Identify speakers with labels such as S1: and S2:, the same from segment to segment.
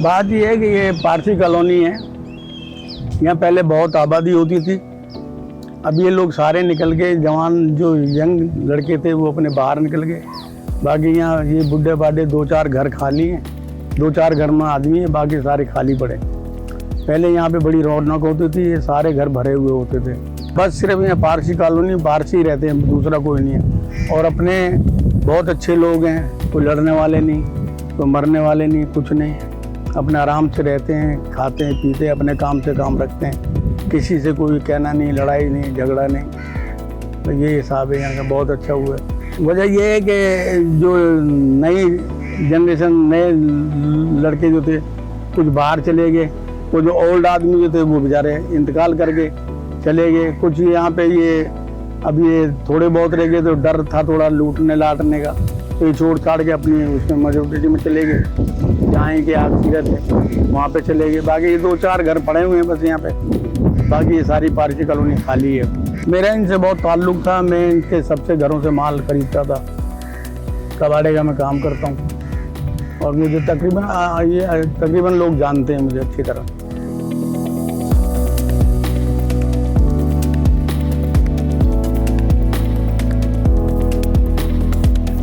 S1: बात ये है कि ये पारसी कॉलोनी है। यहाँ पहले बहुत आबादी होती थी। अब ये लोग सारे निकल गए, जवान जो यंग लड़के थे वो अपने बाहर निकल गए। बाकी यहाँ ये बुढ़े बाढ़े 2-4 घर खाली हैं, 2-4 घर में आदमी है, बाकी सारे खाली पड़े। पहले यहाँ पे बड़ी रौनक होती थी, ये सारे घर भरे हुए होते थे। बस सिर्फ यहाँ पारसी कॉलोनी पारसी रहते हैं, दूसरा कोई नहीं है। और अपने बहुत अच्छे लोग हैं, कोई लड़ने वाले नहीं, कोई मरने वाले नहीं, कुछ नहीं। अपने आराम से रहते हैं, खाते हैं, पीते हैं, अपने काम से काम रखते हैं। किसी से कोई कहना नहीं, लड़ाई नहीं, झगड़ा नहीं। तो ये हिसाब है यहाँ का, बहुत अच्छा हुआ है। वजह ये है कि जो नई जनरेशन, नए लड़के जो थे कुछ बाहर चले गए, कुछ ओल्ड आदमी जो थे वो बेचारे इंतकाल करके चले गए। कुछ यहाँ पे ये अब ये थोड़े बहुत रह गए, तो डर था थोड़ा लूटने लाटने का, तो ये छोड़ छाड़ के अपनी उसमें मेजोरिटी में चले गए, जहाँ के आखिरत है वहाँ पे चले गए। बाकी ये 2-4 घर पड़े हुए हैं बस यहाँ पे, बाकी ये सारी पारसी कॉलोनी खाली है। मेरा इनसे बहुत ताल्लुक़ था, मैं इनके सबसे घरों से माल खरीदता था। कबाड़े का मैं काम करता हूँ और मुझे तकरीबन लोग जानते हैं मुझे अच्छी तरह।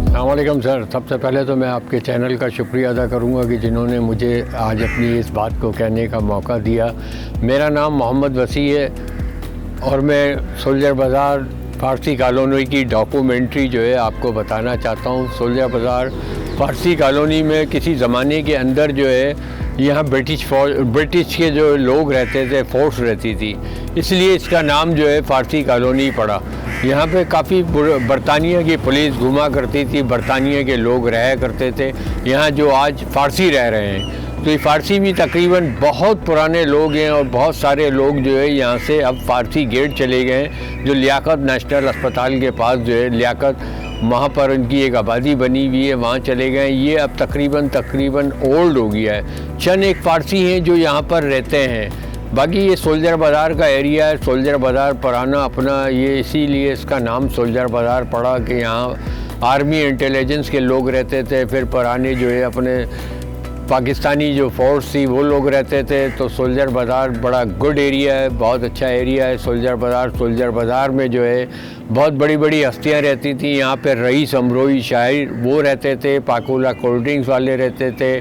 S2: अस्सलामुअलैकुम सर। सबसे पहले तो मैं आपके चैनल का शुक्रिया अदा करूंगा कि जिन्होंने मुझे आज अपनी इस बात को कहने का मौका दिया। मेरा नाम मोहम्मद वसी है और मैं सोल्जर बाज़ार फ़ारसी कॉलोनी की डॉक्यूमेंट्री जो है आपको बताना चाहता हूँ। सोल्जर बाज़ार फ़ारसी कॉलोनी में किसी ज़माने के अंदर जो है यहाँ ब्रिटिश के जो लोग रहते थे, फोर्स रहती थी, इसलिए इसका नाम जो है फ़ारसी कॉलोनी पड़ा। यहाँ पे काफ़ी बरतानिया की पुलिस घुमा करती थी, बरतानिया के लोग रहा करते थे यहाँ, जो आज फ़ारसी रह रहे हैं। तो ये फ़ारसी भी तकरीबन बहुत पुराने लोग हैं और बहुत सारे लोग जो है यहाँ से अब फ़ारसी गेट चले गए हैं, जो लियाकत नेशनल अस्पताल के पास जो है लियाकत, वहाँ पर उनकी एक आबादी बनी हुई है, वहाँ चले गए। ये अब तकरीबन ओल्ड हो गया है। चंद एक फ़ारसी हैं जो यहाँ पर रहते हैं, बाकी ये सोल्जर बाज़ार का एरिया है। सोल्जर बाज़ार पुराना अपना ये इसीलिए इसका नाम सोल्जर बाज़ार पड़ा कि यहाँ आर्मी इंटेलिजेंस के लोग रहते थे, फिर पुराने जो है अपने पाकिस्तानी जो फोर्स थी वो लोग रहते थे। तो सोल्जर बाज़ार बड़ा गुड एरिया है, बहुत अच्छा एरिया है सोल्जर बाज़ार में जो है बहुत बड़ी बड़ी हस्तियाँ रहती थी। यहाँ पे रईस अमरोही शायर वो रहते थे, पाकोला कोल्ड ड्रिंक्स वाले रहते थे,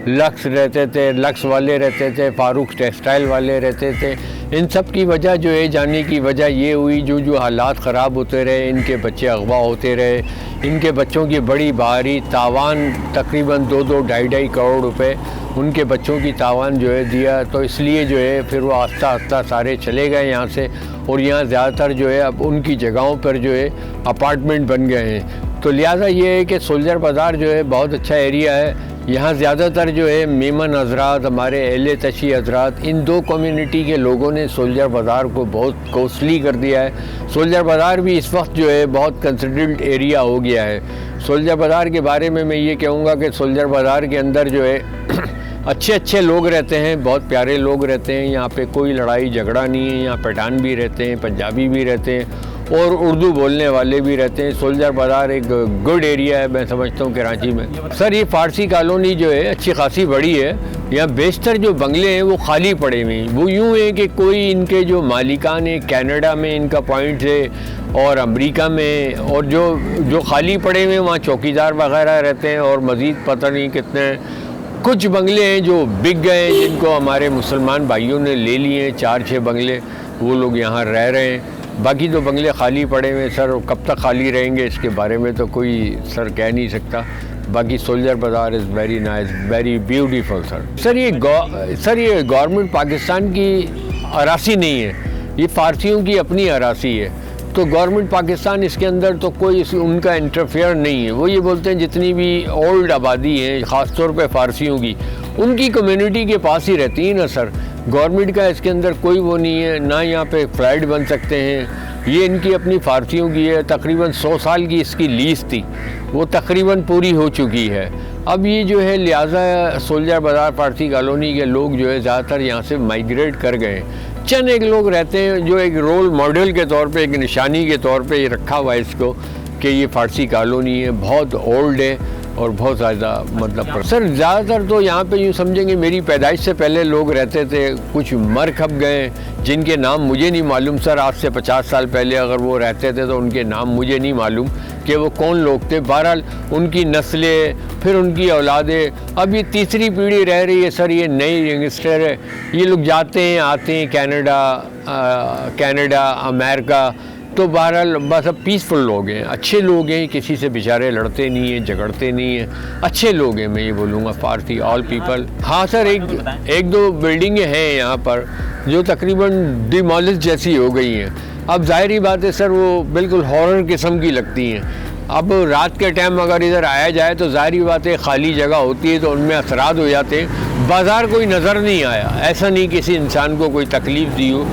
S2: लक्स रहते थे, लक्स वाले रहते थे, फारूक टेक्सटाइल वाले रहते थे। इन सब की वजह जो है, जाने की वजह ये हुई जो हालात ख़राब होते रहे, इनके बच्चे अगवा होते रहे, इनके बच्चों की बड़ी भारी तावान तकरीबन 2-2, 2.5 करोड़ रुपए उनके बच्चों की तावान जो है दिया। तो इसलिए जो है फिर वो आस्ता सारे चले गए यहाँ से, और यहाँ ज़्यादातर जो है अब उनकी जगहों पर जो है अपार्टमेंट बन गए हैं। तो लिहाजा ये है कि सोल्जर बाज़ार जो है बहुत अच्छा एरिया है। यहाँ ज़्यादातर जो है मेमन हजरात, हमारे अहले तशी हजरात, इन 2 कम्युनिटी के लोगों ने सोल्जर बाज़ार को बहुत कॉस्टली कर दिया है। सोल्जर बाज़ार भी इस वक्त जो है बहुत कंसिडर्ड एरिया हो गया है। सोल्जर बाज़ार के बारे में मैं ये कहूँगा कि सोल्जर बाज़ार के अंदर जो है अच्छे लोग रहते हैं, बहुत प्यारे लोग रहते हैं। यहाँ पे कोई लड़ाई झगड़ा नहीं है। यहाँ पठान भी रहते हैं, पंजाबी भी रहते हैं और उर्दू बोलने वाले भी रहते हैं। सोल्जर बाज़ार एक गुड एरिया है मैं समझता हूँ कराची में। सर ये फ़ारसी कॉलोनी जो है अच्छी खासी बड़ी है। यहाँ बेशतर जो बंगले हैं वो खाली पड़े हुए हैं। वो यूँ है कि कोई इनके जो मालिकान है, कनाडा में इनका पॉइंट है और अमेरिका में, और जो खाली पड़े हुए हैं वहाँ चौकीदार वगैरह रहते हैं, और मज़ीद पता नहीं कितने कुछ बंगले हैं जो बिक गए हैं, जिनको हमारे मुसलमान भाइयों ने ले लिए हैं। 4-6 बंगले वो लोग यहाँ रह रहे हैं। बाकी तो बंगले खाली पड़े हुए हैं सर, कब तक खाली रहेंगे इसके बारे में तो कोई सर कह नहीं सकता। बाकी सोल्जर बाज़ार is very nice, very beautiful sir. Sir ये गवर्नमेंट पाकिस्तान की अरासी नहीं है, ये फ़ारसियों की अपनी अरासी है। तो गवर्नमेंट पाकिस्तान इसके अंदर तो कोई उनका इंटरफेयर नहीं है। वो ये बोलते हैं जितनी भी ओल्ड आबादी है, ख़ास तौर पे फ़ारसियों की, उनकी कम्युनिटी के पास ही रहती है ना सर। गवर्नमेंट का इसके अंदर कोई वो नहीं है, ना यहाँ पे फ्लैट बन सकते हैं। ये इनकी अपनी फ़ारसियों की है। तकरीबन 100 साल की इसकी लीज़ थी, वो तकरीबन पूरी हो चुकी है। अब ये जो है लिहाजा सोल्जर बाज़ार फ़ारसी कॉलोनी के लोग जो है ज़्यादातर यहाँ से माइग्रेट कर गए। चंद एक लोग रहते हैं जो एक रोल मॉडल के तौर पे, एक निशानी के तौर पे रखा हुआ है इसको कि ये फ़ारसी कॉलोनी है, बहुत ओल्ड है। और बहुत ज़्यादा मतलब सर ज़्यादातर तो यहाँ पे यूँ समझेंगे मेरी पैदाइश से पहले लोग रहते थे, कुछ मर खप गए जिनके नाम मुझे नहीं मालूम सर। आज से 50 साल पहले अगर वो रहते थे तो उनके नाम मुझे नहीं मालूम कि वो कौन लोग थे। बहरहाल उनकी नस्लें, फिर उनकी औलादें, अब ये तीसरी पीढ़ी रह रही है सर। ये नई यंगस्टर है, ये लोग जाते हैं आते हैं कनाडा अमेरिका। तो बहरहाल बस अब पीसफुल लोग हैं, अच्छे लोग हैं, किसी से बेचारे लड़ते नहीं हैं, झगड़ते नहीं हैं, अच्छे लोग हैं। मैं ये बोलूँगा पार्थी ऑल पीपल। हाँ सर, एक दो बिल्डिंगें हैं यहाँ पर जो तकरीबन डिमोलिश जैसी हो गई हैं। अब ज़ाहिरी बात है सर, वो बिल्कुल हॉरर किस्म की लगती हैं। अब रात के टाइम अगर इधर आया जाए तो ज़ाहिरी बात है खाली जगह होती है तो उनमें असरात हो जाते हैं। बाज़ार कोई नज़र नहीं आया, ऐसा नहीं किसी इंसान को कोई तकलीफ़ दी हो।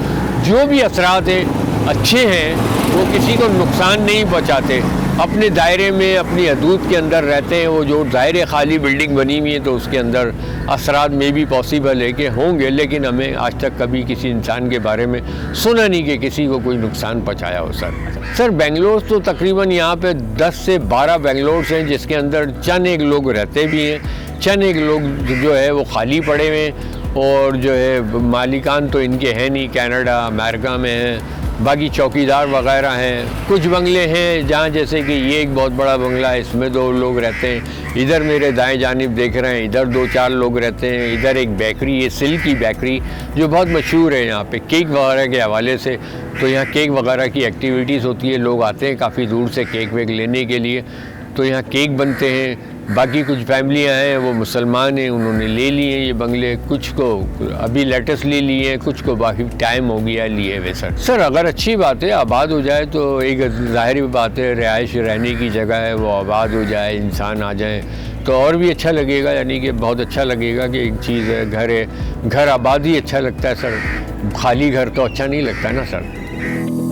S2: जो भी असरात हैं अच्छे हैं, वो किसी को नुकसान नहीं पहुंचाते, अपने दायरे में अपनी हदूद के अंदर रहते हैं। वो जो दायरे खाली बिल्डिंग बनी हुई है तो उसके अंदर असरात में भी पॉसिबल है कि होंगे, लेकिन हमें आज तक कभी किसी इंसान के बारे में सुना नहीं कि किसी को कोई नुकसान पहुंचाया हो सर। बेंगलोर तो तकरीबन यहाँ पे 10 से 12 बेंगलोर हैं जिसके अंदर चंद एक लोग रहते भी हैं, चंद एक लोग जो है वो खाली पड़े हुए हैं। और जो है मालिकान तो इनके हैं नहीं, कनाडा अमेरिका में हैं, बाकी चौकीदार वगैरह हैं। कुछ बंगले हैं जहाँ जैसे कि ये एक बहुत बड़ा बंगला है, इसमें 2 लोग रहते हैं। इधर मेरे दाएं जानिब देख रहे हैं, इधर 2-4 लोग रहते हैं। इधर एक बेकरी है, सिल्क की बेकरी, जो बहुत मशहूर है यहाँ पे केक वगैरह के हवाले से। तो यहाँ केक वगैरह की एक्टिविटीज़ होती है, लोग आते हैं काफ़ी दूर से केक वेक लेने के लिए, तो यहाँ केक बनते हैं। बाकी कुछ फैमिलियाँ हैं वो मुसलमान हैं, उन्होंने ले लिए ये बंगले, कुछ को अभी लेटेस्ट ले लिए हैं, कुछ को बाकी टाइम हो गया लिए हुए सर। अगर अच्छी बात है आबाद हो जाए तो एक ज़ाहिर बात है, रिहाइश रहने की जगह है, वो आबाद हो जाए, इंसान आ जाए तो और भी अच्छा लगेगा। यानी कि बहुत अच्छा लगेगा कि एक चीज़ है, घर आबाद ही अच्छा लगता है सर, खाली घर तो अच्छा नहीं लगता ना सर।